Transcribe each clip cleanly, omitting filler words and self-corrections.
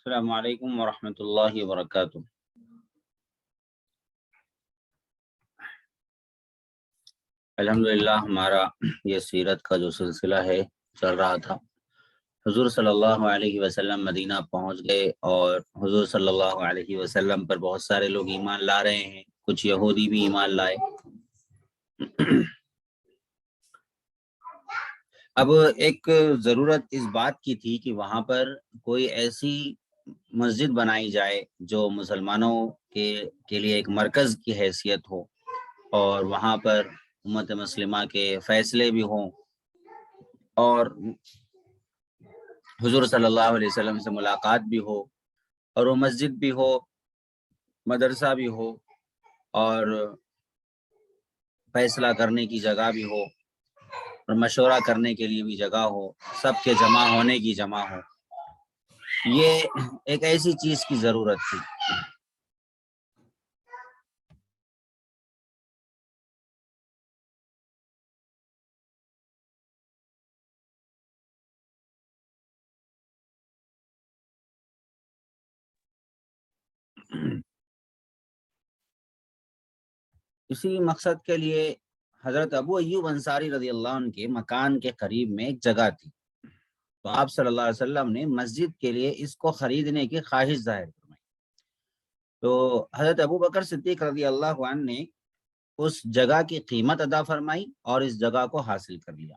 السلام علیکم ورحمۃ اللہ وبرکاتہ۔ الحمدللہ ہمارا یہ سیرت کا جو سلسلہ ہے چل رہا تھا۔ حضور صلی اللہ علیہ وسلم مدینہ پہنچ گئے اور حضور صلی اللہ علیہ وسلم پر بہت سارے لوگ ایمان لا رہے ہیں، کچھ یہودی بھی ایمان لائے۔ اب ایک ضرورت اس بات کی تھی کہ وہاں پر کوئی ایسی مسجد بنائی جائے جو مسلمانوں کے لیے ایک مرکز کی حیثیت ہو، اور وہاں پر امت مسلمہ کے فیصلے بھی ہوں، اور حضور صلی اللہ علیہ وسلم سے ملاقات بھی ہو، اور وہ مسجد بھی ہو، مدرسہ بھی ہو، اور فیصلہ کرنے کی جگہ بھی ہو، اور مشورہ کرنے کے لیے بھی جگہ ہو، سب کے جمع ہونے کی جمع ہو۔ یہ ایک ایسی چیز کی ضرورت تھی۔ اسی مقصد کے لیے حضرت ابو ایوب انصاری رضی اللہ عنہ کے مکان کے قریب میں ایک جگہ تھی، تو آپ صلی اللہ علیہ وسلم نے مسجد کے لیے اس کو خریدنے کی خواہش ظاہر فرمائی۔ تو حضرت ابو بکر صدیق رضی اللہ عنہ نے اس جگہ کی قیمت ادا فرمائی اور اس جگہ کو حاصل کر لیا۔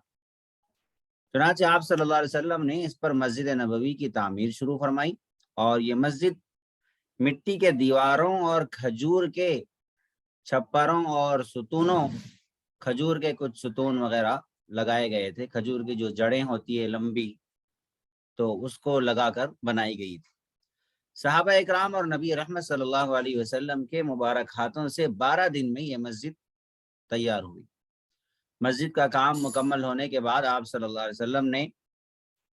چنانچہ آپ صلی اللہ علیہ وسلم نے اس پر مسجد نبوی کی تعمیر شروع فرمائی، اور یہ مسجد مٹی کے دیواروں اور کھجور کے چھپروں اور ستونوں، کھجور کے کچھ ستون وغیرہ لگائے گئے تھے، کھجور کی جو جڑیں ہوتی ہے لمبی، تو اس کو لگا کر بنائی گئی تھی۔ صحابہ اکرام اور نبی رحمت صلی اللہ علیہ وسلم کے مبارک ہاتھوں سے 12 دن میں یہ مسجد تیار ہوئی۔ مسجد کا کام مکمل ہونے کے بعد آپ صلی اللہ علیہ وسلم نے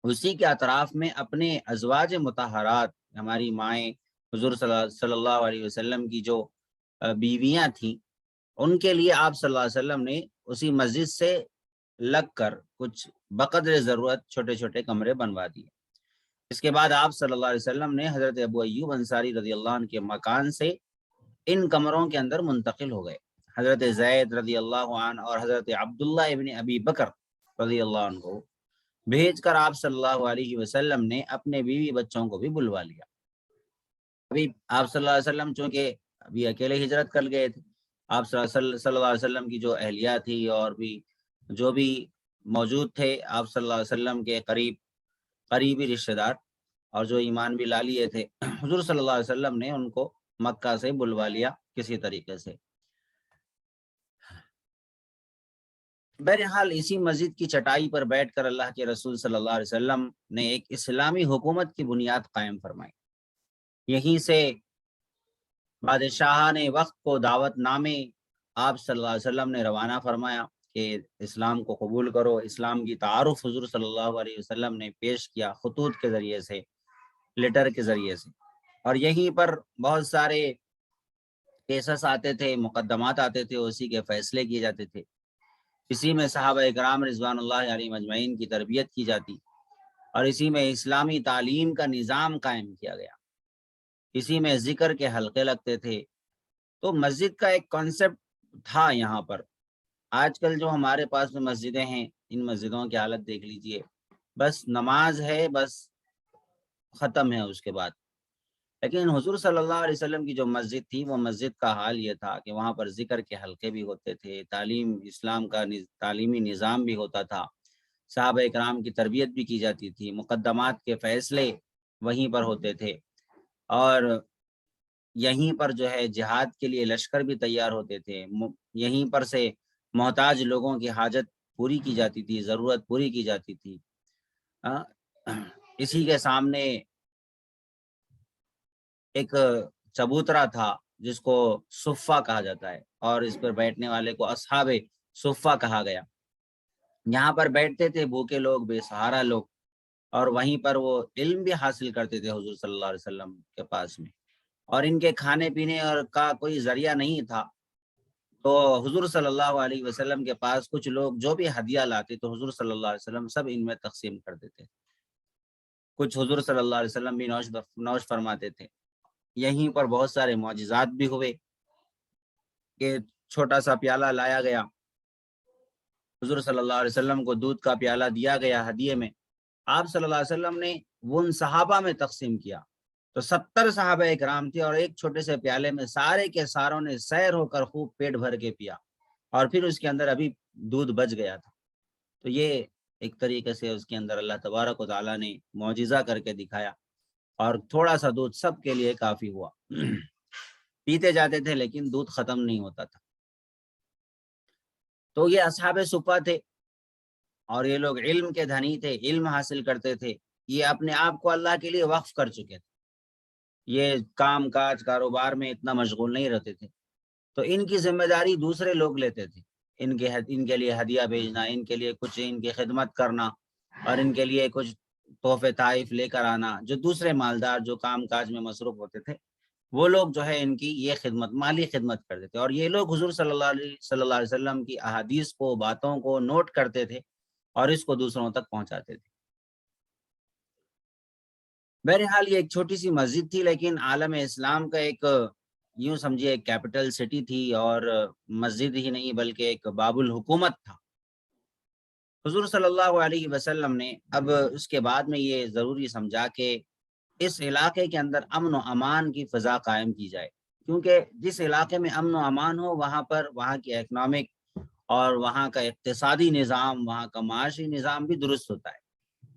اسی کے اطراف میں اپنے ازواج مطہرات، ہماری مائیں، حضور صلی اللہ علیہ وسلم کی جو بیویاں تھیں، ان کے لیے آپ صلی اللہ علیہ وسلم نے اسی مسجد سے لگ کر کچھ بقدر ضرورت چھوٹے چھوٹے کمرے بنوا دیے۔ اس کے بعد آپ صلی اللہ علیہ وسلم نے حضرت ابو ایوب انصاری رضی اللہ عنہ کے مکان سے ان کمروں کے اندر منتقل ہو گئے۔ حضرت زید رضی اللہ عنہ اور حضرت عبداللہ ابن ابی بکر رضی اللہ عنہ کو بھیج کر آپ صلی اللہ علیہ وسلم نے اپنے بیوی بچوں کو بھی بلوا لیا۔ ابھی آپ صلی اللہ علیہ وسلم چونکہ ابھی اکیلے ہجرت کر گئے تھے، آپ صلی اللہ علیہ وسلم کی جو اہلیہ تھی اور بھی جو بھی موجود تھے آپ صلی اللہ علیہ وسلم کے قریبی رشتہ دار، اور جو ایمان بھی لا لیے تھے، حضور صلی اللہ علیہ وسلم نے ان کو مکہ سے بلوا لیا کسی طریقے سے۔ بہرحال اسی مسجد کی چٹائی پر بیٹھ کر اللہ کے رسول صلی اللہ علیہ وسلم نے ایک اسلامی حکومت کی بنیاد قائم فرمائی۔ یہیں سے بادشاہ نے وقت کو دعوت نامے آپ صلی اللہ علیہ وسلم نے روانہ فرمایا کہ اسلام کو قبول کرو۔ اسلام کی تعارف حضور صلی اللہ علیہ وسلم نے پیش کیا، خطوط کے ذریعے سے، لیٹر کے ذریعے سے، اور یہیں پر بہت سارے کیسز آتے تھے، مقدمات آتے تھے، اسی کے فیصلے کیے جاتے تھے۔ اسی میں صحابہ اکرام رضوان اللہ علیہم اجمعین کی تربیت کی جاتی، اور اسی میں اسلامی تعلیم کا نظام قائم کیا گیا، اسی میں ذکر کے حلقے لگتے تھے۔ تو مسجد کا ایک کانسیپٹ تھا یہاں پر۔ آج کل جو ہمارے پاس میں مسجدیں ہیں، ان مسجدوں کی حالت دیکھ لیجئے، بس نماز ہے، بس ختم ہے اس کے بعد۔ لیکن حضور صلی اللہ علیہ وسلم کی جو مسجد تھی، وہ مسجد کا حال یہ تھا کہ وہاں پر ذکر کے حلقے بھی ہوتے تھے، تعلیم، اسلام کا تعلیمی نظام بھی ہوتا تھا، صحابہ اکرام کی تربیت بھی کی جاتی تھی، مقدمات کے فیصلے وہیں پر ہوتے تھے، اور یہیں پر جو ہے جہاد کے لیے لشکر بھی تیار ہوتے تھے، یہیں پر سے محتاج لوگوں کی حاجت پوری کی جاتی تھی، ضرورت پوری کی جاتی تھی۔ اسی کے سامنے ایک چبوترا تھا جس کو صفہ کہا جاتا ہے، اور اس پر بیٹھنے والے کو اصحاب صفہ کہا گیا۔ یہاں پر بیٹھتے تھے بھوکے لوگ، بے سہارا لوگ، اور وہیں پر وہ علم بھی حاصل کرتے تھے حضور صلی اللہ علیہ وسلم کے پاس میں، اور ان کے کھانے پینے اور کا کوئی ذریعہ نہیں تھا، تو حضور صلی اللہ علیہ وسلم کے پاس کچھ لوگ جو بھی ہدیہ لاتے تو حضور صلی اللہ علیہ وسلم سب ان میں تقسیم کر دیتے۔ کچھ حضور صلی اللہ علیہ وسلم بھی نوش فرماتے تھے۔ یہیں پر بہت سارے معجزات بھی ہوئے کہ چھوٹا سا پیالہ لایا گیا، حضور صلی اللہ علیہ وسلم کو دودھ کا پیالہ دیا گیا ہدیے میں، آپ صلی اللہ علیہ وسلم نے وہ ان صحابہ میں تقسیم کیا تو 70 صحابہ اکرام تھے، اور ایک چھوٹے سے پیالے میں سارے کے ساروں نے سیر ہو کر خوب پیٹ بھر کے پیا، اور پھر اس کے اندر ابھی دودھ بچ گیا تھا۔ تو یہ ایک طریقے سے اس کے اندر اللہ تبارک و تعالیٰ نے معجزہ کر کے دکھایا، اور تھوڑا سا دودھ سب کے لیے کافی ہوا۔ پیتے جاتے تھے لیکن دودھ ختم نہیں ہوتا تھا۔ تو یہ اصحاب صفہ تھے، اور یہ لوگ علم کے دھنی تھے، علم حاصل کرتے تھے، یہ اپنے آپ کو اللہ کے لیے وقف کر چکے تھے، یہ کام کاج کاروبار میں اتنا مشغول نہیں رہتے تھے، تو ان کی ذمہ داری دوسرے لوگ لیتے تھے، ان کے لیے ہدیہ بھیجنا، ان کے لیے کچھ ان کی خدمت کرنا، اور ان کے لیے کچھ تحفے تحائف لے کر آنا۔ جو دوسرے مالدار جو کام کاج میں مصروف ہوتے تھے، وہ لوگ جو ہے ان کی یہ خدمت، مالی خدمت کرتے تھے، اور یہ لوگ حضور صلی اللہ علیہ وسلم کی احادیث کو، باتوں کو نوٹ کرتے تھے اور اس کو دوسروں تک پہنچاتے تھے۔ بہرحال یہ ایک چھوٹی سی مسجد تھی، لیکن عالم اسلام کا ایک یوں سمجھیے ایک کیپٹل سٹی تھی، اور مسجد ہی نہیں بلکہ ایک باب الحکومت تھا۔ حضور صلی اللہ علیہ وسلم نے اب اس کے بعد میں یہ ضروری سمجھا کہ اس علاقے کے اندر امن و امان کی فضا قائم کی جائے، کیونکہ جس علاقے میں امن و امان ہو، وہاں پر وہاں کی اکنامک اور وہاں کا اقتصادی نظام، وہاں کا معاشی نظام بھی درست ہوتا ہے۔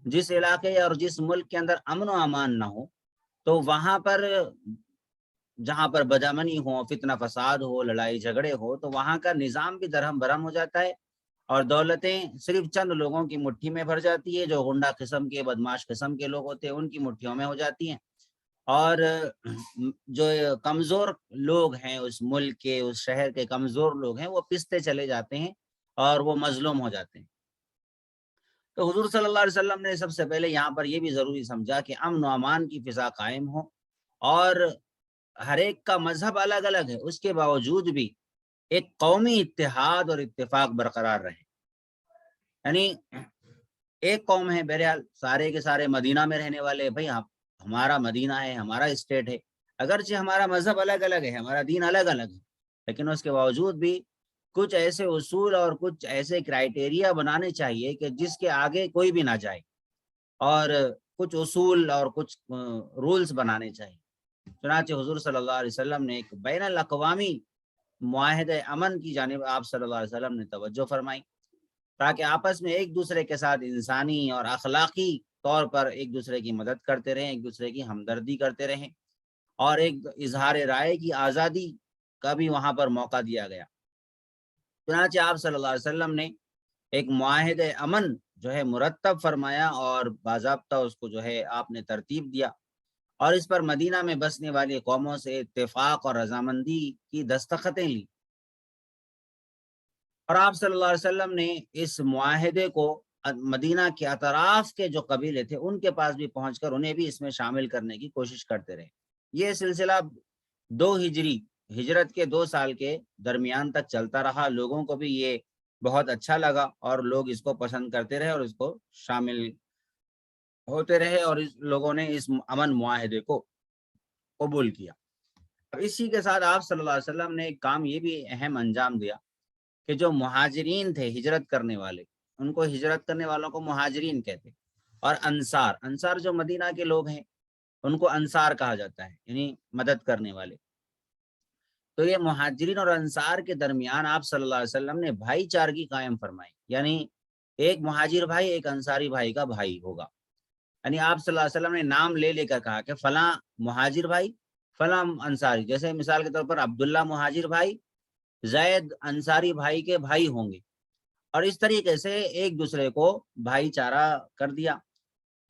جس علاقے اور جس ملک کے اندر امن و امان نہ ہو، تو وہاں پر جہاں پر بدامنی ہو، فتنہ فساد ہو، لڑائی جھگڑے ہو، تو وہاں کا نظام بھی درہم برہم ہو جاتا ہے، اور دولتیں صرف چند لوگوں کی مٹھی میں بھر جاتی ہے، جو غنڈہ قسم کے، بدماش قسم کے لوگ ہوتے ہیں، ان کی مٹھیوں میں ہو جاتی ہیں، اور جو کمزور لوگ ہیں اس ملک کے، اس شہر کے کمزور لوگ ہیں، وہ پستے چلے جاتے ہیں اور وہ مظلوم ہو جاتے ہیں۔ تو حضور صلی اللہ علیہ وسلم نے سب سے پہلے یہاں پر یہ بھی ضروری سمجھا کہ امن و امان کی فضا قائم ہو، اور ہر ایک کا مذہب الگ الگ ہے، اس کے باوجود بھی ایک قومی اتحاد اور اتفاق برقرار رہے۔ یعنی ایک قوم ہے، بہرحال سارے کے سارے مدینہ میں رہنے والے، بھائی ہمارا مدینہ ہے، ہمارا اسٹیٹ ہے، اگرچہ ہمارا مذہب الگ الگ ہے، ہمارا دین الگ الگ ہے، لیکن اس کے باوجود بھی کچھ ایسے اصول اور کچھ ایسے کرائٹیریا بنانے چاہیے کہ جس کے آگے کوئی بھی نہ جائے، اور کچھ اصول اور کچھ رولز بنانے چاہیے۔ چنانچہ حضور صلی اللہ علیہ وسلم نے ایک بین الاقوامی معاہدہ امن کی جانب آپ صلی اللہ علیہ وسلم نے توجہ فرمائی، تاکہ آپس میں ایک دوسرے کے ساتھ انسانی اور اخلاقی طور پر ایک دوسرے کی مدد کرتے رہیں، ایک دوسرے کی ہمدردی کرتے رہیں، اور ایک اظہار رائے کی آزادی کا بھی وہاں پر موقع دیا گیا۔ چنانچہ آپ صلی اللہ علیہ وسلم نے ایک معاہدہ امن جو ہے مرتب فرمایا، اور باضابطہ اس کو جو ہے آپ نے ترتیب دیا، اور اس پر مدینہ میں بسنے والی قوموں سے اتفاق اور رضامندی کی دستخطیں لی، اور آپ صلی اللہ علیہ وسلم نے اس معاہدے کو مدینہ کے اطراف کے جو قبیلے تھے ان کے پاس بھی پہنچ کر انہیں بھی اس میں شامل کرنے کی کوشش کرتے رہے۔ یہ سلسلہ 2 ہجری ہجرت کے 2 سال کے درمیان تک چلتا رہا، لوگوں کو بھی یہ بہت اچھا لگا، اور لوگ اس کو پسند کرتے رہے اور اس کو شامل ہوتے رہے، اور اس لوگوں نے اس امن معاہدے کو قبول کیا۔ اب اسی کے ساتھ آپ صلی اللہ علیہ وسلم نے ایک کام یہ بھی اہم انجام دیا کہ جو مہاجرین تھے، ہجرت کرنے والے، ان کو ہجرت کرنے والوں کو مہاجرین کہتے، اور انصار جو مدینہ کے لوگ ہیں ان کو انصار کہا جاتا ہے، یعنی مدد کرنے والے۔ تو یہ مہاجرین اور انصار کے درمیان آپ صلی اللہ علیہ وسلم نے بھائی چارگی قائم فرمائی، یعنی ایک مہاجر بھائی ایک انصاری بھائی کا بھائی ہوگا، یعنی آپ صلی اللہ علیہ وسلم نے نام لے لے کر کہا کہ فلاں مہاجر بھائی، فلاں انصاری، جیسے مثال کے طور پر عبداللہ مہاجر بھائی زید انصاری بھائی کے بھائی ہوں گے، اور اس طریقے سے ایک دوسرے کو بھائی چارہ کر دیا۔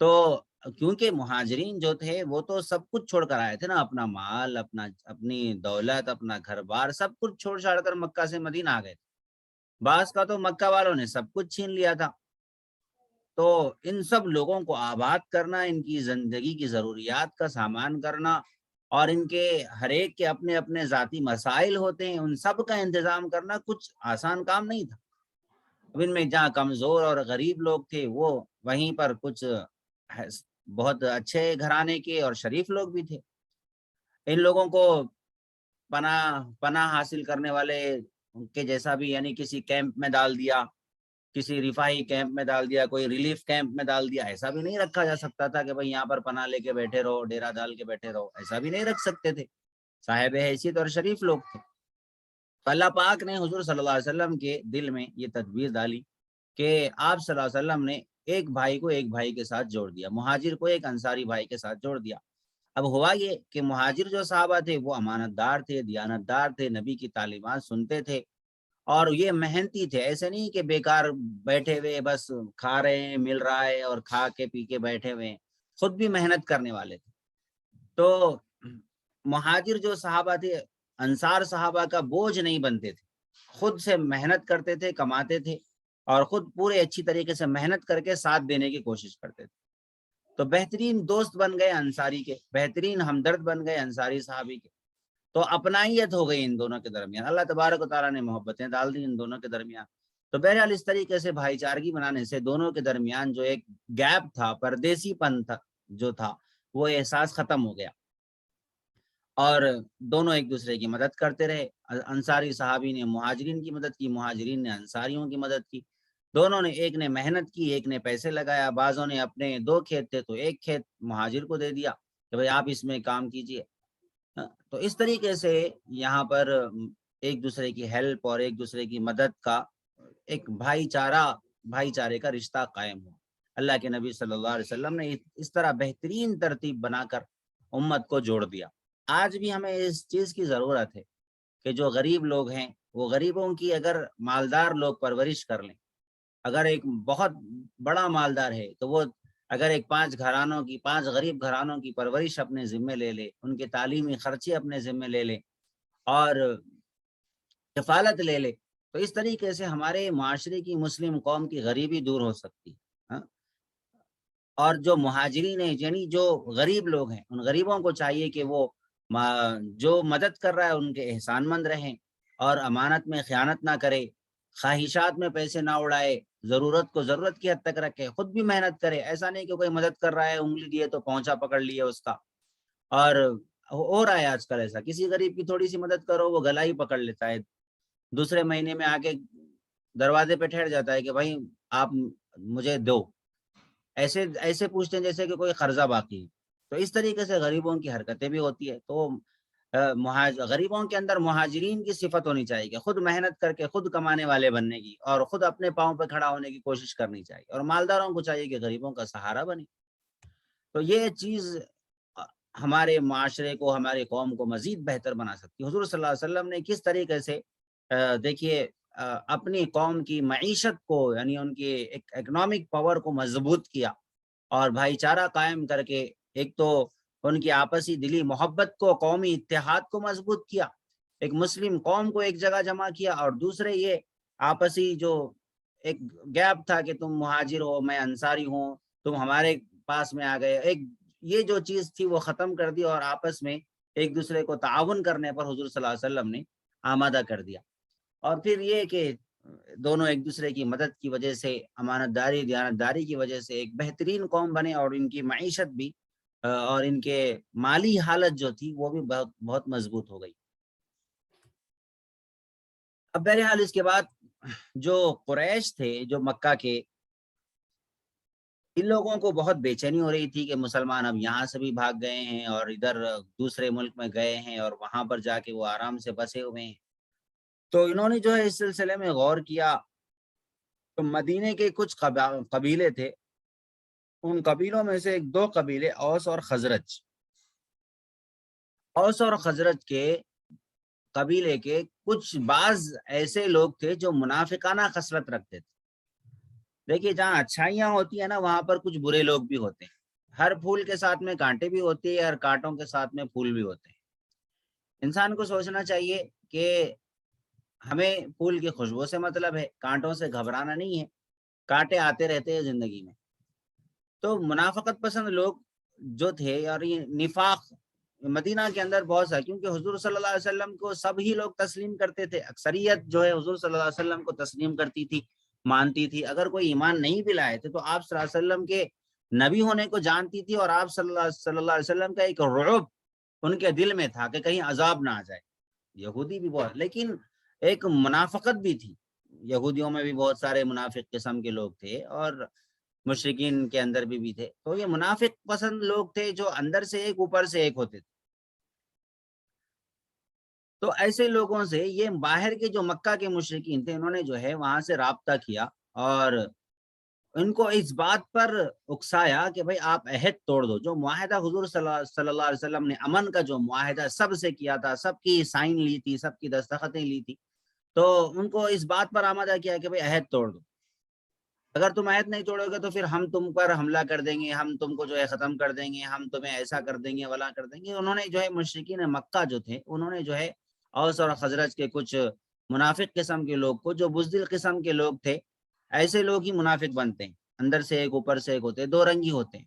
تو کیونکہ مہاجرین جو تھے وہ تو سب کچھ چھوڑ کر آئے تھے نا، اپنا مال، اپنی دولت، اپنا گھر بار، سب کچھ چھوڑ چھاڑ کر مکہ سے مدینہ آ گئے تھے، بعض کا تو مکہ والوں نے سب کچھ چھین لیا تھا۔ تو ان سب لوگوں کو آباد کرنا، ان کی زندگی کی ضروریات کا سامان کرنا، اور ان کے ہر ایک کے اپنے اپنے ذاتی مسائل ہوتے ہیں، ان سب کا انتظام کرنا کچھ آسان کام نہیں تھا۔ اب ان میں جہاں کمزور اور غریب لوگ تھے وہ وہیں پر کچھ بہت اچھے گھرانے کے اور شریف لوگ بھی تھے. ان لوگوں کو پناہ حاصل کرنے والے کے جیسا بھی یعنی کسی کیمپ میں ڈال دیا, کسی رفاہی کیمپ میں ڈال دیا, کوئی ریلیف کیمپ میں ڈال دیا, ایسا بھی نہیں رکھا جا سکتا تھا کہ بھئی یہاں پر پناہ لے کے بیٹھے رہو, ڈیرا ڈال کے بیٹھے رہو, ایسا بھی نہیں رکھ سکتے تھے. صاحب حیثیت اور شریف لوگ تھے. تو اللہ پاک نے حضور صلی اللہ علیہ وسلم کے دل میں یہ تدبیر ڈالی کہ آپ صلی اللہ علیہ وسلم نے ایک بھائی کو ایک بھائی کے ساتھ جوڑ دیا, مہاجر کو ایک انصاری بھائی کے ساتھ جوڑ دیا. اب ہوا یہ کہ مہاجر جو صحابہ تھے وہ امانت دار تھے, دیانت دار تھے, نبی کی تعلیمات سنتے تھے, اور یہ محنتی تھے. ایسے نہیں کہ بیکار بیٹھے ہوئے بس کھا رہے ہیں, مل رہا ہے اور کھا کے پی کے بیٹھے ہوئے ہیں, خود بھی محنت کرنے والے تھے. تو مہاجر جو صحابہ تھے انصار صحابہ کا بوجھ نہیں بنتے تھے, خود سے محنت کرتے تھے, کماتے تھے, اور خود پورے اچھی طریقے سے محنت کر کے ساتھ دینے کی کوشش کرتے تھے. تو بہترین دوست بن گئے انصاری کے, بہترین ہمدرد بن گئے انصاری صحابی کے. تو اپنائیت ہو گئی ان دونوں کے درمیان, اللہ تبارک و تعالیٰ نے محبتیں ڈال دی ان دونوں کے درمیان. تو بہرحال اس طریقے سے بھائی چارگی بنانے سے دونوں کے درمیان جو ایک گیپ تھا, پردیسی پن تھا جو تھا, وہ احساس ختم ہو گیا, اور دونوں ایک دوسرے کی مدد کرتے رہے. انصاری صحابی نے مہاجرین کی مدد کی, مہاجرین نے انصاریوں کی مدد کی. دونوں نے, ایک نے محنت کی, ایک نے پیسے لگایا. بعضوں نے اپنے 2 کھیت تھے تو ایک کھیت مہاجر کو دے دیا کہ بھئی آپ اس میں کام کیجئے. تو اس طریقے سے یہاں پر ایک دوسرے کی ہیلپ اور ایک دوسرے کی مدد کا ایک بھائی چارے کا رشتہ قائم ہوا. اللہ کے نبی صلی اللہ علیہ وسلم نے اس طرح بہترین ترتیب بنا کر امت کو جوڑ دیا. آج بھی ہمیں اس چیز کی ضرورت ہے کہ جو غریب لوگ ہیں وہ غریبوں کی اگر مالدار لوگ پرورش کر لیں. اگر ایک بہت بڑا مالدار ہے تو وہ اگر ایک 5 غریب گھرانوں کی پرورش اپنے ذمے لے لے, ان کے تعلیمی خرچے اپنے ذمے لے لے اور کفالت لے لے, تو اس طریقے سے ہمارے معاشرے کی, مسلم قوم کی غریبی دور ہو سکتی ہے. اور جو مہاجرین ہیں یعنی جو غریب لوگ ہیں, ان غریبوں کو چاہیے کہ وہ جو مدد کر رہا ہے ان کے احسان مند رہیں, اور امانت میں خیانت نہ کرے, خواہشات میں پیسے نہ اڑائے, ضرورت کو ضرورت کی حد تک رکھے, خود بھی محنت کرے. ایسا نہیں کہ کوئی مدد کر رہا ہے, انگلی دیے تو پہنچا پکڑ لیے اس کا. اور ہو رہا ہے آج کل ایسا, کسی غریب کی تھوڑی سی مدد کرو وہ گلا ہی پکڑ لیتا ہے, دوسرے مہینے میں آ کے دروازے پہ ٹھہر جاتا ہے کہ بھائی آپ مجھے دو. ایسے پوچھتے ہیں جیسے کہ کوئی قرضہ باقی ہے. تو اس طریقے سے غریبوں کی حرکتیں بھی ہوتی ہے. تو غریبوں کے اندر مہاجرین کی صفت ہونی چاہیے کہ خود محنت کر کے خود کمانے والے بننے کی, اور خود اپنے پاؤں پہ کھڑا ہونے کی کوشش کرنی چاہیے, اور مالداروں کو چاہیے کہ غریبوں کا سہارا بنے. تو یہ چیز ہمارے معاشرے کو, ہمارے قوم کو مزید بہتر بنا سکتی ہے. حضور صلی اللہ علیہ وسلم نے کس طریقے سے دیکھیے اپنی قوم کی معیشت کو یعنی ان کی اکنامک پاور کو مضبوط کیا, اور بھائی چارہ قائم کر کے ایک تو ان کی آپسی دلی محبت کو, قومی اتحاد کو مضبوط کیا, ایک مسلم قوم کو ایک جگہ جمع کیا, اور دوسرے یہ آپسی جو ایک گیپ تھا کہ تم مہاجر ہو میں انصاری ہوں, تم ہمارے پاس میں آ گئے, ایک یہ جو چیز تھی وہ ختم کر دی, اور آپس میں ایک دوسرے کو تعاون کرنے پر حضور صلی اللہ علیہ وسلم نے آمادہ کر دیا. اور پھر یہ کہ دونوں ایک دوسرے کی مدد کی وجہ سے, امانت داری, دیانت داری کی وجہ سے ایک بہترین قوم بنے, اور ان کی معیشت بھی اور ان کے مالی حالت جو تھی وہ بھی بہت بہت مضبوط ہو گئی. اب بہرحال اس کے بعد جو قریش تھے, جو مکہ کے, ان لوگوں کو بہت بے چینی ہو رہی تھی کہ مسلمان اب یہاں سے بھی بھاگ گئے ہیں اور ادھر دوسرے ملک میں گئے ہیں, اور وہاں پر جا کے وہ آرام سے بسے ہوئے ہیں. تو انہوں نے جو ہے اس سلسلے میں غور کیا. تو مدینے کے کچھ قبیلے تھے, ان قبیلوں میں سے 2 قبیلے اوس اور خزرج. اوس اور خزرج کے قبیلے کے کچھ بعض ایسے لوگ تھے جو منافقانہ خصلت رکھتے تھے. دیکھیے جہاں اچھائیاں ہوتی ہیں نا, وہاں پر کچھ برے لوگ بھی ہوتے ہیں. ہر پھول کے ساتھ میں کانٹے بھی ہوتے ہیں, ہر کانٹوں کے ساتھ میں پھول بھی ہوتے ہیں. انسان کو سوچنا چاہیے کہ ہمیں پھول کی خوشبو سے مطلب ہے, کانٹوں سے گھبرانا نہیں ہے. کانٹے آتے رہتے ہیں زندگی میں. تو منافقت پسند لوگ جو تھے, اور یہ نفاق مدینہ کے اندر بہت سا, کیونکہ حضور صلی اللہ علیہ وسلم کو سب ہی لوگ تسلیم کرتے تھے. اکثریت جو ہے حضور صلی اللہ علیہ وسلم کو تسلیم کرتی تھی, مانتی تھی. اگر کوئی ایمان نہیں بھی لائے تھے تو آپ صلی اللہ علیہ وسلم کے نبی ہونے کو جانتی تھی، اور آپ صلی اللہ علیہ وسلم کا ایک رعب ان کے دل میں تھا کہ کہیں عذاب نہ آ جائے. یہودی بھی بہت، لیکن ایک منافقت بھی تھی. یہودیوں میں بھی بہت سارے منافق قسم کے لوگ تھے، اور مشرکین کے اندر بھی تھے. تو یہ منافق پسند لوگ تھے جو اندر سے ایک اوپر سے ایک ہوتے تھے. تو ایسے لوگوں سے یہ باہر کے جو مکہ کے مشرکین تھے، انہوں نے جو ہے وہاں سے رابطہ کیا اور ان کو اس بات پر اکسایا کہ بھئی آپ عہد توڑ دو. جو معاہدہ حضور صلی اللہ علیہ وسلم نے امن کا جو معاہدہ سب سے کیا تھا، سب کی سائن لی تھی، سب کی دستخطیں لی تھی، تو ان کو اس بات پر آمادہ کیا کہ بھئی عہد توڑ دو. اگر تم عہد نہیں توڑو گے تو پھر ہم تم پر حملہ کر دیں گے، ہم تم کو جو ہے ختم کر دیں گے، ہم تمہیں ایسا کر دیں گے، ولا کر دیں گے. انہوں نے جو ہے مشرکین مکہ جو تھے، انہوں نے جو ہے اوس اور خزرج کے کچھ منافق قسم کے لوگ کو، جو بزدل قسم کے لوگ تھے، ایسے لوگ ہی منافق بنتے ہیں، اندر سے ایک اوپر سے ایک ہوتے ہیں، دو رنگی ہوتے ہیں.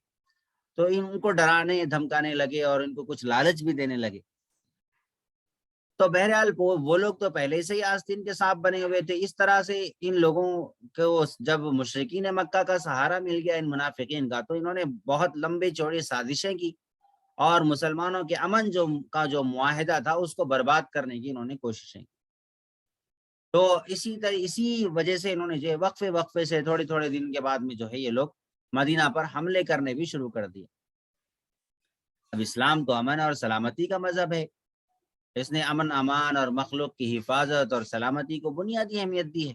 تو ان کو ڈرانے دھمکانے لگے اور ان کو کچھ لالچ بھی دینے لگے. تو بہرحال وہ لوگ تو پہلے سے ہی آستین کے سانپ بنے ہوئے تھے. اس طرح سے ان لوگوں کو جب مشرکین مکہ کا سہارا مل گیا ان منافقین کا، تو انہوں نے بہت لمبی چوڑی سازشیں کی اور مسلمانوں کے امن جو معاہدہ تھا اس کو برباد کرنے کی انہوں نے کوششیں کی. تو اسی وجہ سے انہوں نے جو وقفے سے تھوڑے دن کے بعد میں جو ہے یہ لوگ مدینہ پر حملے کرنے بھی شروع کر دیے. اب اسلام تو امن اور سلامتی کا مذہب ہے. اس نے امن امان اور مخلوق کی حفاظت اور سلامتی کو بنیادی اہمیت دی ہے.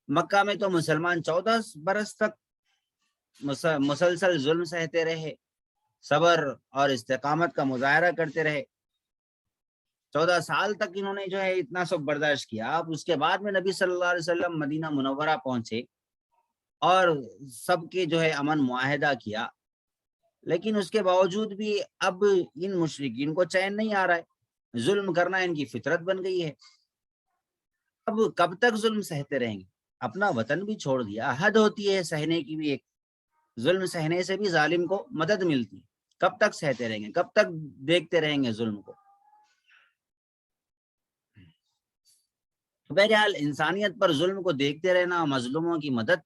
مکہ میں تو مسلمان 14 برس تک مسلسل ظلم سہتے رہے، صبر اور استقامت کا مظاہرہ کرتے رہے. 14 سال تک انہوں نے جو ہے اتنا سب برداشت کیا. اب اس کے بعد میں نبی صلی اللہ علیہ وسلم مدینہ منورہ پہنچے اور سب کے جو ہے امن معاہدہ کیا، لیکن اس کے باوجود بھی اب ان مشرکین کو چین نہیں آ رہا ہے. ظلم کرنا ان کی فطرت بن گئی ہے. اب کب تک ظلم سہتے رہیں گے؟ اپنا وطن بھی چھوڑ دیا، حد ہوتی ہے سہنے کی بھی. ایک ظلم سہنے سے بھی ظالم کو مدد ملتی. کب تک سہتے رہیں گے؟ کب تک دیکھتے رہیں گے ظلم کو؟ بہرحال انسانیت پر ظلم کو دیکھتے رہنا، مظلوموں کی مدد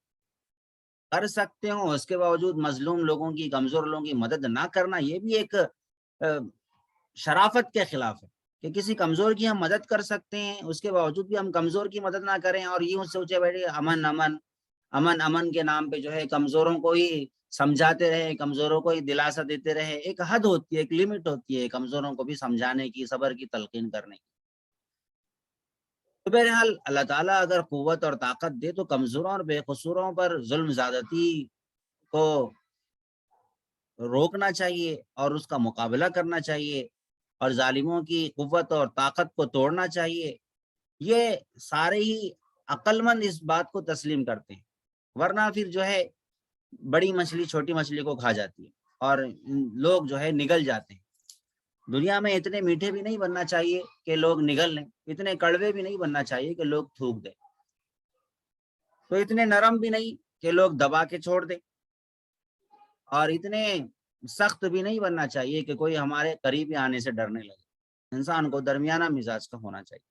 کر سکتے ہوں اس کے باوجود مظلوم لوگوں کی، کمزور لوگوں کی مدد نہ کرنا، یہ بھی ایک شرافت کے خلاف ہے کہ کسی کمزور کی ہم مدد کر سکتے ہیں، اس کے باوجود بھی ہم کمزور کی مدد نہ کریں اور یوں سوچے بیٹھے امن امن امن امن کے نام پہ جو ہے کمزوروں کو ہی سمجھاتے رہے، کمزوروں کو ہی دلاسا دیتے رہے. ایک حد ہوتی ہے، ایک لمٹ ہوتی ہے کمزوروں کو بھی سمجھانے کی، صبر کی تلقین کرنے کی. تو بہرحال اللہ تعالیٰ اگر قوت اور طاقت دے تو کمزوروں اور بے قصوروں پر ظلم زیادتی کو روکنا چاہیے اور اس کا مقابلہ کرنا چاہیے اور ظالموں کی قوت اور طاقت کو توڑنا چاہیے. یہ سارے ہی عقل مند اس بات کو تسلیم کرتے ہیں، ورنہ پھر جو ہے بڑی مچھلی چھوٹی مچھلی کو کھا جاتی ہے اور لوگ جو ہے نگل جاتے ہیں. دنیا میں اتنے میٹھے بھی نہیں بننا چاہیے کہ لوگ نگل لیں، اتنے کڑوے بھی نہیں بننا چاہیے کہ لوگ تھوک دیں، تو اتنے نرم بھی نہیں کہ لوگ دبا کے چھوڑ دیں، اور اتنے سخت بھی نہیں بننا چاہیے کہ کوئی ہمارے قریب آنے سے ڈرنے لگے. انسان کو درمیانہ مزاج کا ہونا چاہیے.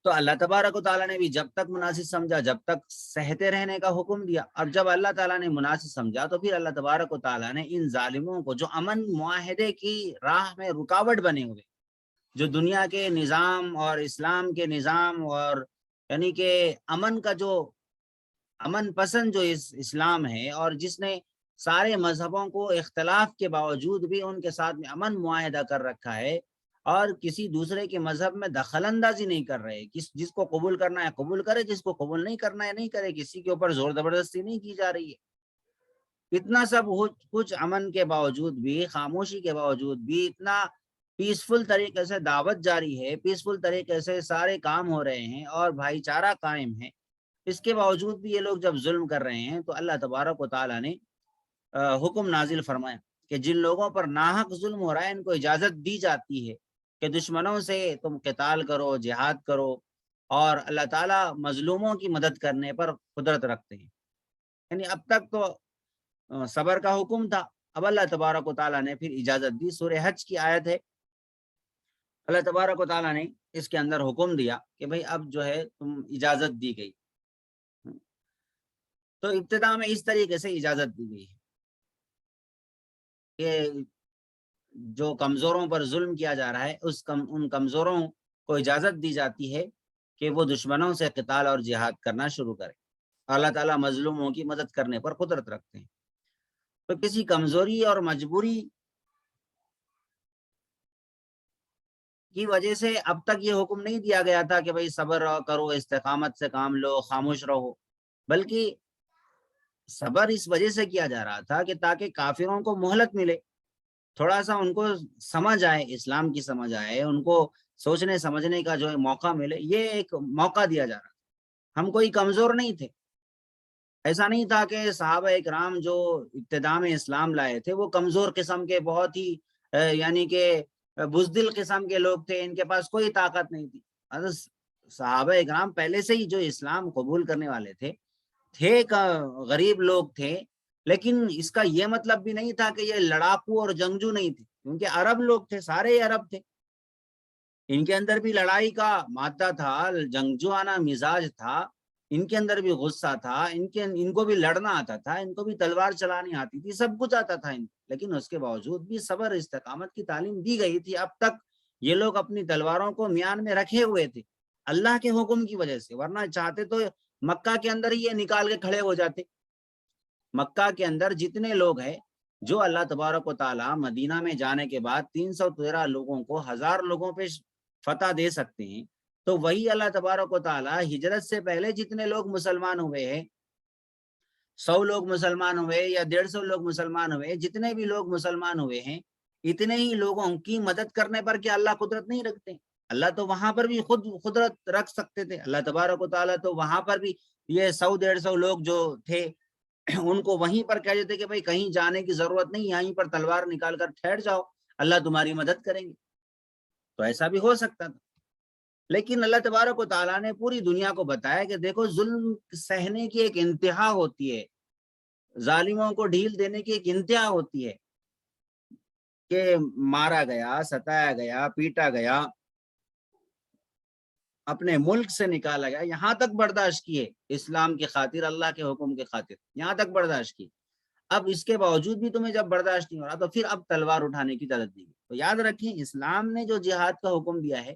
تو اللہ تبارک و تعالیٰ نے بھی جب تک مناسب سمجھا، جب تک سہتے رہنے کا حکم دیا، اور جب اللہ تعالیٰ نے مناسب سمجھا تو پھر اللہ تبارک و تعالیٰ نے ان ظالموں کو جو امن معاہدے کی راہ میں رکاوٹ بنے ہوئے، جو دنیا کے نظام اور اسلام کے نظام اور یعنی کہ امن کا جو امن پسند جو اسلام ہے، اور جس نے سارے مذہبوں کو اختلاف کے باوجود بھی ان کے ساتھ میں امن معاہدہ کر رکھا ہے اور کسی دوسرے کے مذہب میں دخل اندازی نہیں کر رہے. جس کو قبول کرنا ہے قبول کرے، جس کو قبول نہیں کرنا ہے نہیں کرے. کسی کے اوپر زور زبردستی نہیں کی جا رہی ہے. اتنا سب کچھ امن کے باوجود بھی، خاموشی کے باوجود بھی، اتنا پیسفل طریقے سے دعوت جاری ہے، پیسفل طریقے سے سارے کام ہو رہے ہیں اور بھائی چارہ قائم ہے. اس کے باوجود بھی یہ لوگ جب ظلم کر رہے ہیں تو اللہ تبارک و تعالیٰ نے حکم نازل فرمایا کہ جن لوگوں پر ناحق ظلم ہو رہا ہے ان کو اجازت دی جاتی ہے کہ دشمنوں سے تم قتال کرو، جہاد کرو، اور اللہ تعالیٰ مظلوموں کی مدد کرنے پر قدرت رکھتے ہیں. یعنی اب تک تو صبر کا حکم تھا، اب اللہ تبارک و تعالیٰ نے پھر اجازت دی. سورہ حج کی آیت ہے، اللہ تبارک و تعالیٰ نے اس کے اندر حکم دیا کہ بھئی اب جو ہے تم اجازت دی گئی. تو ابتدا میں اس طریقے سے اجازت دی گئی ہے کہ جو کمزوروں پر ظلم کیا جا رہا ہے ان کمزوروں کو اجازت دی جاتی ہے کہ وہ دشمنوں سے قتال اور جہاد کرنا شروع کرے. اللہ تعالیٰ مظلوموں کی مدد کرنے پر قدرت رکھتے ہیں. تو کسی کمزوری اور مجبوری کی وجہ سے اب تک یہ حکم نہیں دیا گیا تھا کہ بھئی صبر کرو، استقامت سے کام لو، خاموش رہو، بلکہ صبر اس وجہ سے کیا جا رہا تھا کہ تاکہ کافروں کو مہلت ملے، تھوڑا سا ان کو سمجھ آئے، اسلام کی سمجھ آئے، ان کو سوچنے سمجھنے کا جو موقع ملے. یہ ایک موقع دیا جا رہا تھا. ہم کوئی کمزور نہیں تھے. ایسا نہیں تھا کہ صحابہ اکرام جو ابتدا میں اسلام لائے تھے وہ کمزور قسم کے، بہت ہی یعنی کہ بزدل قسم کے لوگ تھے، ان کے پاس کوئی طاقت نہیں تھی. صحابہ اکرام پہلے سے ہی جو اسلام قبول کرنے والے تھے غریب لوگ تھے، لیکن اس کا یہ مطلب بھی نہیں تھا کہ یہ لڑاکو اور جنگجو نہیں تھے، کیونکہ عرب لوگ تھے، سارے ہی عرب تھے. ان کے اندر بھی لڑائی کا مادہ تھا، جنگجوانہ مزاج تھا، ان کے اندر بھی غصہ تھا، ان کو بھی لڑنا آتا تھا، ان کو بھی تلوار چلانی آتی تھی، سب کچھ آتا تھا لیکن اس کے باوجود بھی صبر استقامت کی تعلیم دی گئی تھی. اب تک یہ لوگ اپنی تلواروں کو میان میں رکھے ہوئے تھے اللہ کے حکم کی وجہ سے، ورنہ چاہتے تو مکہ کے اندر ہی یہ نکال کے کھڑے ہو جاتے. مکہ کے اندر جتنے لوگ ہیں، جو اللہ تبارک و تعالی مدینہ میں جانے کے بعد 313 لوگوں کو 1000 لوگوں پہ فتح دے سکتے ہیں، تو وہی اللہ تبارک و تعالی ہجرت سے پہلے جتنے لوگ مسلمان ہوئے ہیں، 100 لوگ مسلمان ہوئے یا 150 لوگ مسلمان ہوئے، جتنے بھی لوگ مسلمان ہوئے ہیں، اتنے ہی لوگوں کی مدد کرنے پر کیا اللہ قدرت نہیں رکھتے؟ اللہ تو وہاں پر بھی خود قدرت رکھ سکتے تھے. اللہ تبارک و تعالیٰ تو وہاں پر بھی یہ 100-150 لوگ جو تھے ان کو وہیں پر کہہ دیتے کہ بھئی کہیں جانے کی ضرورت نہیں، یہیں پر تلوار نکال کر ٹھہر جاؤ، اللہ تمہاری مدد کریں گے. تو ایسا بھی ہو سکتا تھا. لیکن اللہ تبارک و تعالیٰ نے پوری دنیا کو بتایا کہ دیکھو ظلم سہنے کی ایک انتہا ہوتی ہے، ظالموں کو ڈھیل دینے کی ایک انتہا ہوتی ہے کہ مارا گیا، ستایا گیا، پیٹا گیا، اپنے ملک سے نکالا گیا، یہاں تک برداشت کیے اسلام کی خاطر، اللہ کے حکم کی خاطر، یہاں تک برداشت کی. اب اس کے باوجود بھی تمہیں جب برداشت نہیں ہو رہا تو پھر اب تلوار اٹھانے کی اجازت دی گئی. تو یاد رکھیں اسلام نے جو جہاد کا حکم دیا ہے،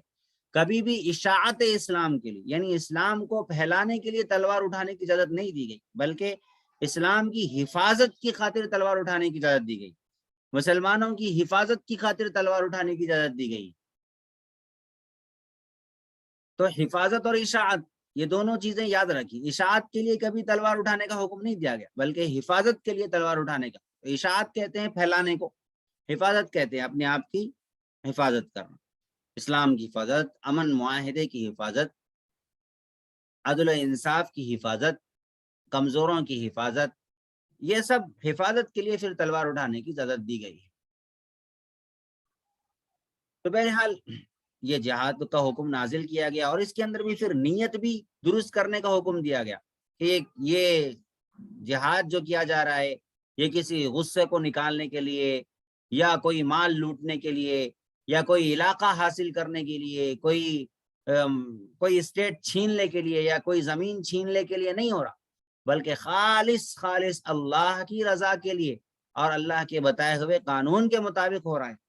کبھی بھی اشاعت اسلام کے لیے یعنی اسلام کو پھیلانے کے لیے تلوار اٹھانے کی اجازت نہیں دی گئی، بلکہ اسلام کی حفاظت کی خاطر تلوار اٹھانے کی اجازت دی گئی، مسلمانوں کی حفاظت کی خاطر تلوار اٹھانے کی اجازت دی گئی. تو حفاظت اور اشاعت یہ دونوں چیزیں یاد رکھی. اشاعت کے لیے کبھی تلوار اٹھانے کا حکم نہیں دیا گیا، بلکہ حفاظت کے لیے تلوار اٹھانے کا. اشاعت کہتے ہیں پھیلانے کو، حفاظت کہتے ہیں اپنے آپ کی حفاظت کرنا. اسلام کی حفاظت، امن معاہدے کی حفاظت، عدل و انصاف کی حفاظت، کمزوروں کی حفاظت، یہ سب حفاظت کے لیے پھر تلوار اٹھانے کی اجازت دی گئی ہے. تو بہرحال یہ جہاد کا حکم نازل کیا گیا، اور اس کے اندر بھی پھر نیت بھی درست کرنے کا حکم دیا گیا کہ یہ جہاد جو کیا جا رہا ہے یہ کسی غصے کو نکالنے کے لیے، یا کوئی مال لوٹنے کے لیے، یا کوئی علاقہ حاصل کرنے کے لیے، کوئی اسٹیٹ چھیننے کے لیے، یا کوئی زمین چھیننے کے لیے نہیں ہو رہا، بلکہ خالص اللہ کی رضا کے لیے اور اللہ کے بتائے ہوئے قانون کے مطابق ہو رہا ہے.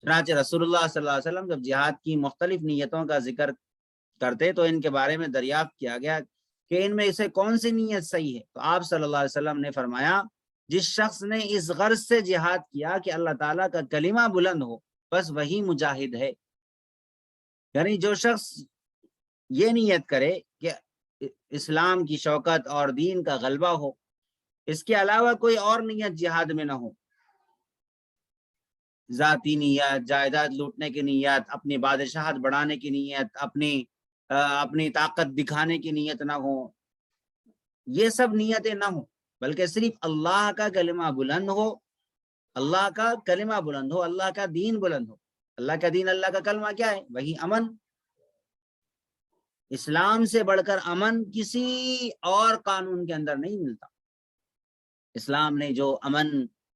چنانچہ رسول اللہ صلی اللہ علیہ وسلم جب جہاد کی مختلف نیتوں کا ذکر کرتے تو ان کے بارے میں دریافت کیا گیا کہ ان میں سے کون سی نیت صحیح ہے. تو آپ صلی اللہ علیہ وسلم نے فرمایا جس شخص نے اس غرض سے جہاد کیا کہ اللہ تعالیٰ کا کلمہ بلند ہو، بس وہی مجاہد ہے. یعنی جو شخص یہ نیت کرے کہ اسلام کی شوکت اور دین کا غلبہ ہو، اس کے علاوہ کوئی اور نیت جہاد میں نہ ہو، ذاتی نیت، جائیداد لوٹنے کی نیت، اپنی بادشاہت بڑھانے کی نیت، اپنی طاقت دکھانے کی نیت نہ ہو، یہ سب نیتیں نہ ہوں، بلکہ صرف اللہ کا کلمہ بلند ہو، اللہ کا کلمہ بلند ہو، اللہ کا دین بلند ہو. اللہ کا دین، اللہ کا کلمہ کیا ہے؟ وہی امن. اسلام سے بڑھ کر امن کسی اور قانون کے اندر نہیں ملتا. اسلام نے جو امن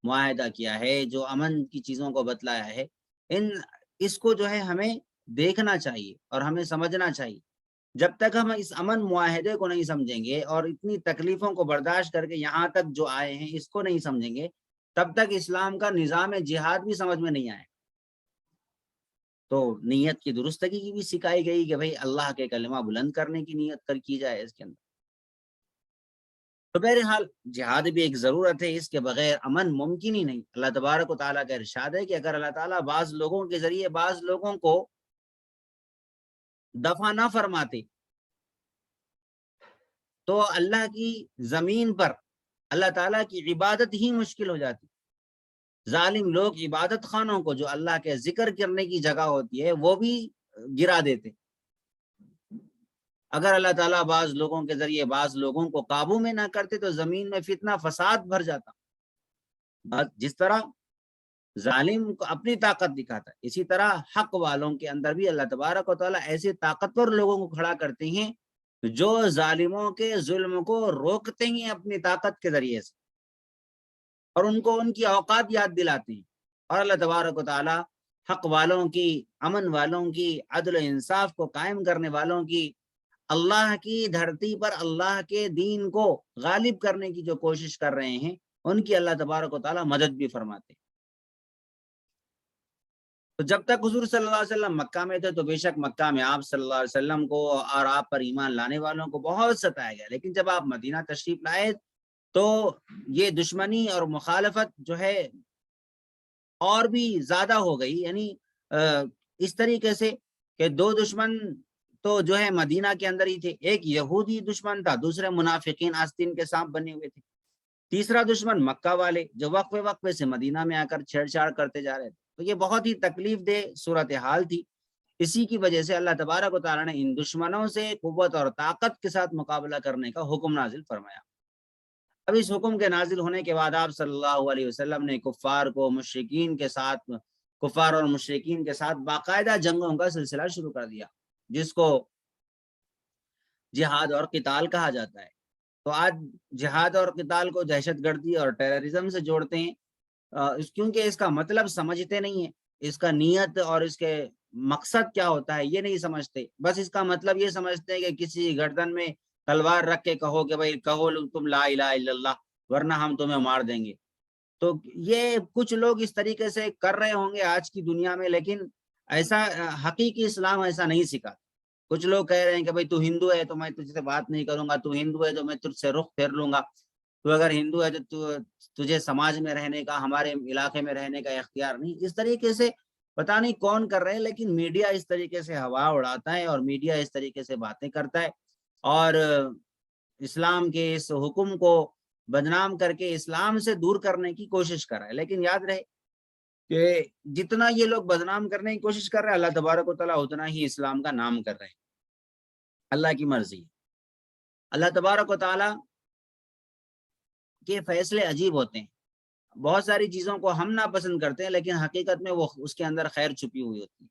معاہدہ کیا ہے، جو امن کی چیزوں کو بتلایا ہے، اس کو جو ہے ہمیں دیکھنا چاہیے اور ہمیں سمجھنا چاہیے. جب تک ہم اس امن معاہدے کو نہیں سمجھیں گے اور اتنی تکلیفوں کو برداشت کر کے یہاں تک جو آئے ہیں اس کو نہیں سمجھیں گے، تب تک اسلام کا نظام جہاد بھی سمجھ میں نہیں آئے۔ تو نیت کی درستگی کی بھی سکھائی گئی کہ بھئی اللہ کے کلمہ بلند کرنے کی نیت کر کی جائے اس کے اندر۔ تو بہرحال جہاد بھی ایک ضرورت ہے، اس کے بغیر امن ممکن ہی نہیں۔ اللہ تبارک و تعالیٰ کا ارشاد ہے کہ اگر اللہ تعالیٰ بعض لوگوں کے ذریعے بعض لوگوں کو دفع نہ فرماتے تو اللہ کی زمین پر اللہ تعالیٰ کی عبادت ہی مشکل ہو جاتی۔ ظالم لوگ عبادت خانوں کو جو اللہ کے ذکر کرنے کی جگہ ہوتی ہے وہ بھی گرا دیتے۔ اگر اللہ تعالیٰ بعض لوگوں کے ذریعے بعض لوگوں کو قابو میں نہ کرتے تو زمین میں فتنہ فساد بھر جاتا۔ جس طرح ظالم کو اپنی طاقت دکھاتا ہے، اسی طرح حق والوں کے اندر بھی اللہ تبارک و تعالیٰ ایسے طاقتور لوگوں کو کھڑا کرتے ہیں جو ظالموں کے ظلم کو روکتے ہیں اپنی طاقت کے ذریعے سے، اور ان کو ان کی اوقات یاد دلاتے ہیں۔ اور اللہ تبارک و تعالیٰ حق والوں کی، امن والوں کی، عدل و انصاف کو قائم کرنے والوں کی، اللہ کی دھرتی پر اللہ کے دین کو غالب کرنے کی جو کوشش کر رہے ہیں ان کی اللہ تبارک و تعالیٰ مدد بھی فرماتے ہیں۔ تو جب تک حضور صلی اللہ علیہ وسلم مکہ میں تھے تو بے شک مکہ میں آپ صلی اللہ علیہ وسلم کو اور آپ پر ایمان لانے والوں کو بہت ستایا گیا، لیکن جب آپ مدینہ تشریف لائے تو یہ دشمنی اور مخالفت جو ہے اور بھی زیادہ ہو گئی۔ یعنی اس طریقے سے کہ دو دشمن تو جو ہے مدینہ کے اندر ہی تھے، ایک یہودی دشمن تھا، دوسرے منافقین آستین کے سانپ بنے ہوئے تھے، تیسرا دشمن مکہ والے جو وقفے وقفے سے مدینہ میں آ کر چھیڑ چھاڑ کرتے جا رہے تھے۔ تو یہ بہت ہی تکلیف دہ صورتحال تھی۔ اسی کی وجہ سے اللہ تبارک و تعالیٰ نے ان دشمنوں سے قوت اور طاقت کے ساتھ مقابلہ کرنے کا حکم نازل فرمایا۔ اب اس حکم کے نازل ہونے کے بعد آپ صلی اللہ علیہ وسلم نے کفار اور مشرکین کے ساتھ باقاعدہ جنگوں کا سلسلہ شروع کر دیا، جس کو جہاد اور قتال کہا جاتا ہے۔ تو آج جہاد اور قتال کو دہشت گردی اور ٹیررزم سے جوڑتے ہیں، کیونکہ اس کا مطلب سمجھتے نہیں ہیں، اس کا نیت اور اس کے مقصد کیا ہوتا ہے یہ نہیں سمجھتے۔ بس اس کا مطلب یہ سمجھتے ہیں کہ کسی گردن میں تلوار رکھ کے کہو کہ بھائی کہو تم لا الہ الا اللہ ورنہ ہم تمہیں مار دیں گے۔ تو یہ کچھ لوگ اس طریقے سے کر رہے ہوں گے آج کی دنیا میں، لیکن ایسا حقیقی اسلام ایسا نہیں سکھا۔ کچھ لوگ کہہ رہے ہیں کہ بھائی تو ہندو ہے تو میں تجھ سے بات نہیں کروں گا، تو ہندو ہے تو میں تجھ سے رخ پھیر لوں گا، تو اگر ہندو ہے تو تجھے سماج میں رہنے کا، ہمارے علاقے میں رہنے کا اختیار نہیں۔ اس طریقے سے پتہ نہیں کون کر رہے ہیں، لیکن میڈیا اس طریقے سے ہوا اڑاتا ہے اور میڈیا اس طریقے سے باتیں کرتا ہے اور اسلام کے اس حکم کو بدنام کر کے اسلام سے دور کرنے کی کوشش کر رہا ہے۔ لیکن یاد رہے کہ جتنا یہ لوگ بدنام کرنے کی کوشش کر رہے ہیں اللہ تبارک و تعالیٰ اتنا ہی اسلام کا نام کر رہے ہیں۔ اللہ کی مرضی، اللہ تبارک و تعالیٰ کے فیصلے عجیب ہوتے ہیں۔ بہت ساری چیزوں کو ہم ناپسند کرتے ہیں لیکن حقیقت میں وہ اس کے اندر خیر چھپی ہوئی ہوتی ہے۔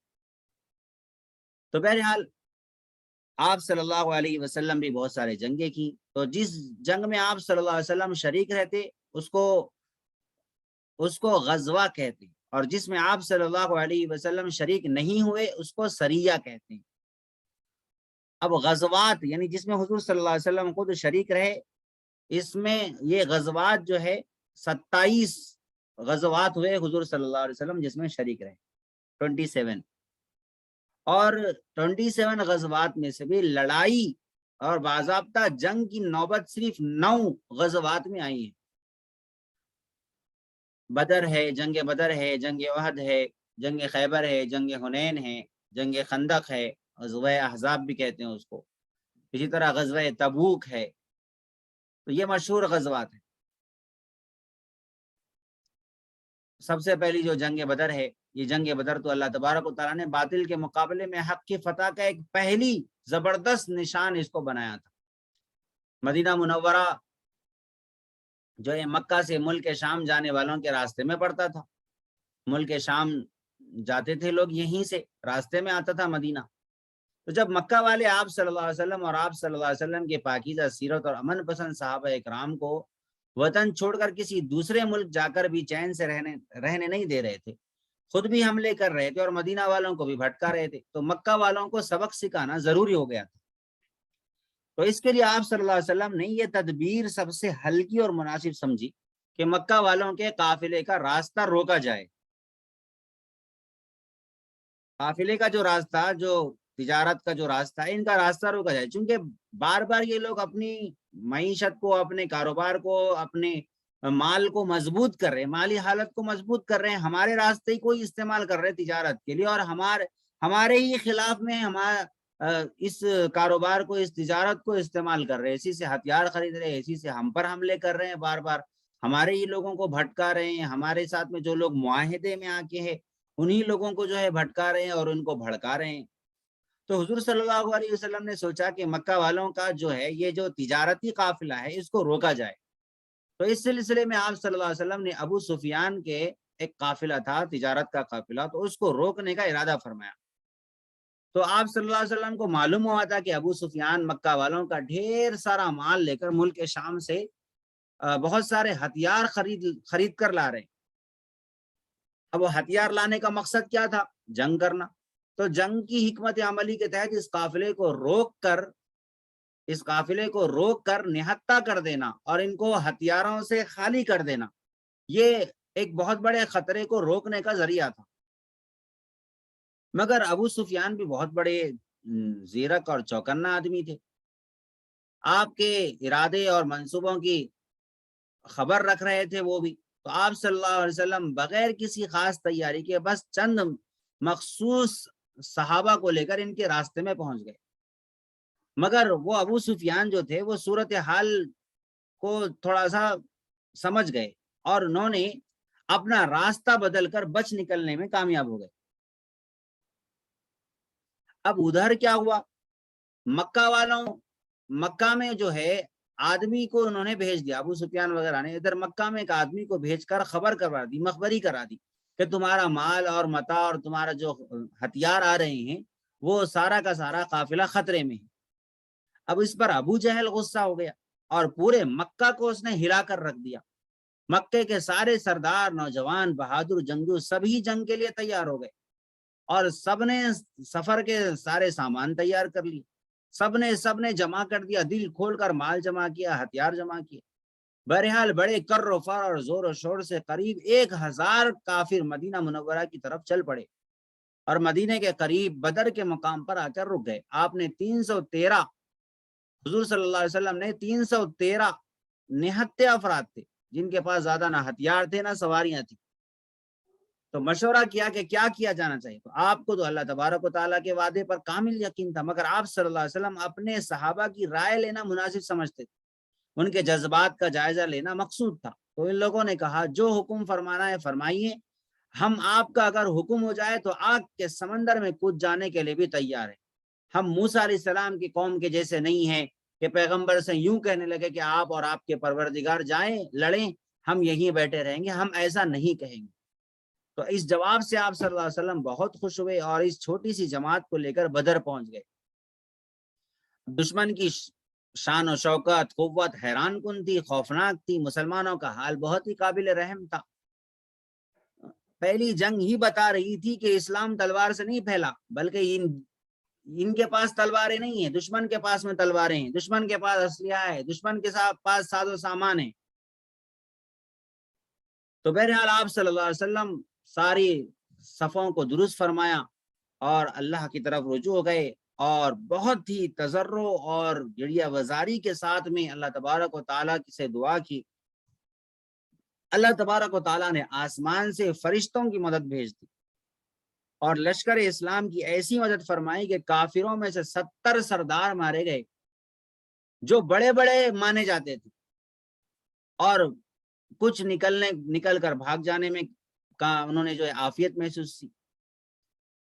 تو بہرحال آپ صلی اللہ علیہ وسلم بھی بہت سارے جنگیں کی، تو جس جنگ میں آپ صلی اللہ علیہ وسلم شریک رہتے اس کو غزوہ کہتے ہیں، اور جس میں آپ صلی اللہ علیہ وسلم شریک نہیں ہوئے اس کو سریہ کہتے ہیں۔ اب غزوات یعنی جس میں حضور صلی اللہ علیہ وسلم خود شریک رہے، اس میں یہ غزوات جو ہے 27 غزوات ہوئے حضور صلی اللہ علیہ وسلم جس میں شریک رہے، 27۔ اور 27 غزوات میں سے بھی لڑائی اور باضابطہ جنگ کی نوبت صرف 9 غزوات میں آئی ہے۔ بدر ہے، جنگ بدر ہے، جنگ احد ہے، جنگ خیبر ہے، جنگ حنین ہے، جنگ خندق ہے، غزوہ احزاب بھی کہتے ہیں اس کو، اسی طرح غزوہ تبوک ہے۔ تو یہ مشہور غزوات ہیں۔ سب سے پہلی جو جنگ بدر ہے، یہ جنگ بدر تو اللہ تبارک و تعالیٰ نے باطل کے مقابلے میں حق کی فتح کا ایک پہلی زبردست نشان اس کو بنایا تھا۔ مدینہ منورہ جو ہے مکہ سے ملک شام جانے والوں کے راستے میں پڑتا تھا، ملک شام جاتے تھے لوگ یہیں سے، راستے میں آتا تھا مدینہ۔ تو جب مکہ والے آپ صلی اللہ علیہ وسلم اور آپ صلی اللہ علیہ وسلم کے پاکیزہ سیرت اور امن پسند صحابہ اکرام کو وطن چھوڑ کر کسی دوسرے ملک جا کر بھی چین سے رہنے نہیں دے رہے تھے، خود بھی حملے کر رہے تھے اور مدینہ والوں کو بھی بھٹکا رہے تھے، تو مکہ والوں کو سبق سکھانا ضروری ہو گیا تھا تو اس کے لیے آپ صلی اللہ علیہ وسلم نے یہ تدبیر سب سے ہلکی اور مناسب سمجھی کہ مکہ والوں کے قافلے کا راستہ روکا جائے. قافلے کا جو راستہ، جو تجارت کا جو راستہ ہے، ان کا راستہ روکا جائے، چونکہ بار بار یہ لوگ اپنی معیشت کو، اپنے کاروبار کو، اپنے مال کو مضبوط کر رہے ہیں، مالی حالت کو مضبوط کر رہے ہیں، ہمارے راستے ہی کوئی استعمال کر رہے ہیں تجارت کے لیے، اور ہمارے ہی خلاف میں اس کاروبار کو، اس تجارت کو استعمال کر رہے ہیں، اسی سے ہتھیار خرید رہے ہیں، اسی سے ہم پر حملے کر رہے ہیں، بار بار ہمارے ہی لوگوں کو بھٹکا رہے ہیں، ہمارے ساتھ میں جو لوگ معاہدے میں آ کے ہیں انہی لوگوں کو جو ہے بھٹکا رہے ہیں اور ان کو بھڑکا رہے ہیں. تو حضور صلی اللہ علیہ وسلم نے سوچا کہ مکہ والوں کا جو ہے یہ جو تجارتی قافلہ ہے اس کو روکا جائے. تو اس سلسلے میں آپ صلی اللہ علیہ وسلم نے ابو سفیان کے ایک قافلہ تھا، تجارت کا قافلہ، تو اس کو روکنے کا ارادہ فرمایا. تو آپ صلی اللہ علیہ وسلم کو معلوم ہوا تھا کہ ابو سفیان مکہ والوں کا ڈھیر سارا مال لے کر ملک شام سے بہت سارے ہتھیار خرید کر لا رہے ہیں. اب وہ ہتھیار لانے کا مقصد کیا تھا؟ جنگ کرنا. تو جنگ کی حکمت عملی کے تحت اس قافلے کو روک کر نہتہ کر دینا اور ان کو ہتھیاروں سے خالی کر دینا، یہ ایک بہت بڑے خطرے کو روکنے کا ذریعہ تھا. مگر ابو سفیان بھی بہت بڑے زیرک اور چوکنا آدمی تھے. آپ کے ارادے اور منصوبوں کی خبر رکھ رہے تھے وہ بھی. تو آپ صلی اللہ علیہ وسلم بغیر کسی خاص تیاری کے بس چند مخصوص صحابہ کو لے کر ان کے راستے میں پہنچ گئے. مگر وہ ابو سفیان جو تھے وہ صورتحال کو تھوڑا سا سمجھ گئے اور انہوں نے اپنا راستہ بدل کر بچ نکلنے میں کامیاب ہو گئے. اب ادھر کیا ہوا؟ مکہ میں جو ہے آدمی کو انہوں نے بھیج دیا، ابو سفیان وغیرہ نے ادھر مکہ میں ایک آدمی کو بھیج کر خبر کروا دی، مخبری کرا دی کہ تمہارا مال اور متاع اور تمہارا جو ہتھیار آ رہے ہیں وہ سارا کا سارا قافلہ خطرے میں ہے. اب اس پر ابو جہل غصہ ہو گیا اور پورے مکہ کو اس نے ہلا کر رکھ دیا. مکے کے سارے سردار، نوجوان، بہادر جنگجو سبھی جنگ کے لیے تیار ہو گئے اور سب نے سفر کے سارے سامان تیار کر لیے. سب نے جمع کر دیا، دل کھول کر مال جمع کیا، ہتھیار جمع کیے. بہرحال بڑے کر و فر اور زور و شور سے قریب 1000 کافر مدینہ منورہ کی طرف چل پڑے اور مدینے کے قریب بدر کے مقام پر آ کر رک گئے. آپ نے 313 حضور صلی اللہ علیہ وسلم نے 313 نہتے افراد تھے جن کے پاس زیادہ نہ ہتھیار تھے نہ سواریاں تھیں. تو مشورہ کیا کہ کیا کیا جانا چاہیے. تو آپ کو تو اللہ تبارک و تعالیٰ کے وعدے پر کامل یقین تھا، مگر آپ صلی اللہ علیہ وسلم اپنے صحابہ کی رائے لینا مناسب سمجھتے تھے، ان کے جذبات کا جائزہ لینا مقصود تھا. تو ان لوگوں نے کہا جو حکم فرمانا ہے فرمائیے، ہم آپ کا اگر حکم ہو جائے تو آگ کے سمندر میں کود جانے کے لیے بھی تیار ہیں. ہم موسیٰ علیہ السلام کی قوم کے جیسے نہیں ہیں کہ پیغمبر سے یوں کہنے لگے کہ آپ اور آپ کے پروردگار جائیں لڑیں، ہم یہیں بیٹھے رہیں گے. ہم ایسا نہیں کہیں گے. تو اس جواب سے آپ صلی اللہ علیہ وسلم بہت خوش ہوئے اور اس چھوٹی سی جماعت کو لے کر بدر پہنچ گئے. دشمن کی شان و شوکت، قوت حیران کن تھی، خوفناک تھی. مسلمانوں کا حال بہت ہی قابل رحم تھا. پہلی جنگ ہی بتا رہی تھی کہ اسلام تلوار سے نہیں پھیلا، بلکہ ان کے پاس تلواریں نہیں ہیں، دشمن کے پاس میں تلواریں ہیں، دشمن کے پاس اسلحہ ہے، دشمن کے پاس ساز و سامان ہے. تو بہرحال آپ صلی اللہ علیہ وسلم ساری صفوں کو درست فرمایا اور اللہ کی طرف رجوع ہو گئے اور بہت ہی تضرع اور گریہ وزاری کے ساتھ میں اللہ تبارک و تعالیٰ سے دعا کی. اللہ تبارک و تعالیٰ نے آسمان سے فرشتوں کی مدد بھیج دی اور لشکر اسلام کی ایسی مدد فرمائی کہ کافروں میں سے 70 سردار مارے گئے جو بڑے بڑے مانے جاتے تھے اور کچھ نکل کر بھاگ جانے میں انہوں نے جو ہے عافیت محسوس کی.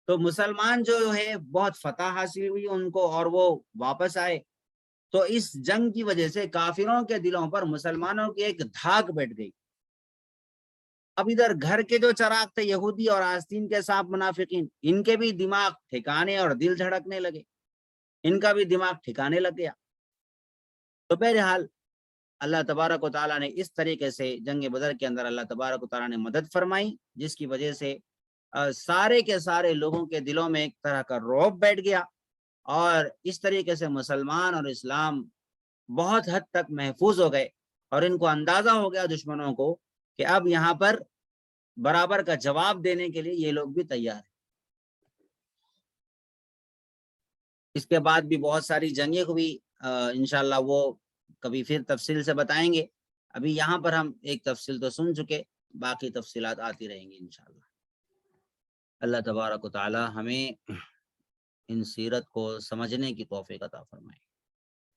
تو مسلمان جو ہے بہت فتح حاصل ہوئی ان کو اور وہ واپس آئے. تو اس جنگ کی وجہ سے کافروں کے دلوں پر مسلمانوں کی ایک دھاک بیٹھ گئی. اب ادھر گھر کے جو چراغ تھے یہودی اور آستین کے ساتھ منافقین، ان کے بھی دماغ ٹھکانے اور دل دھڑکنے لگے، ان کا بھی دماغ ٹھکانے لگ گیا. تو بہرحال اللہ تبارک و تعالیٰ نے اس طریقے سے جنگ بدر کے اندر اللہ تبارک و تعالیٰ نے مدد فرمائی، جس کی وجہ سے سارے کے سارے لوگوں کے دلوں میں ایک طرح کا رعب بیٹھ گیا اور اس طریقے سے مسلمان اور اسلام بہت حد تک محفوظ ہو گئے، اور ان کو اندازہ ہو گیا دشمنوں کو کہ اب یہاں پر برابر کا جواب دینے کے لیے یہ لوگ بھی تیار ہیں۔ اس کے بعد بھی بہت ساری جنگیں ہوئی، انشاءاللہ وہ کبھی پھر تفصیل سے بتائیں گے۔ ابھی یہاں پر ہم ایک تفصیل تو سن چکے، باقی تفصیلات آتی رہیں گی انشاءاللہ۔ اللہ تبارک و تعالی ہمیں ان سیرت کو سمجھنے کی توفیق عطا فرمائے۔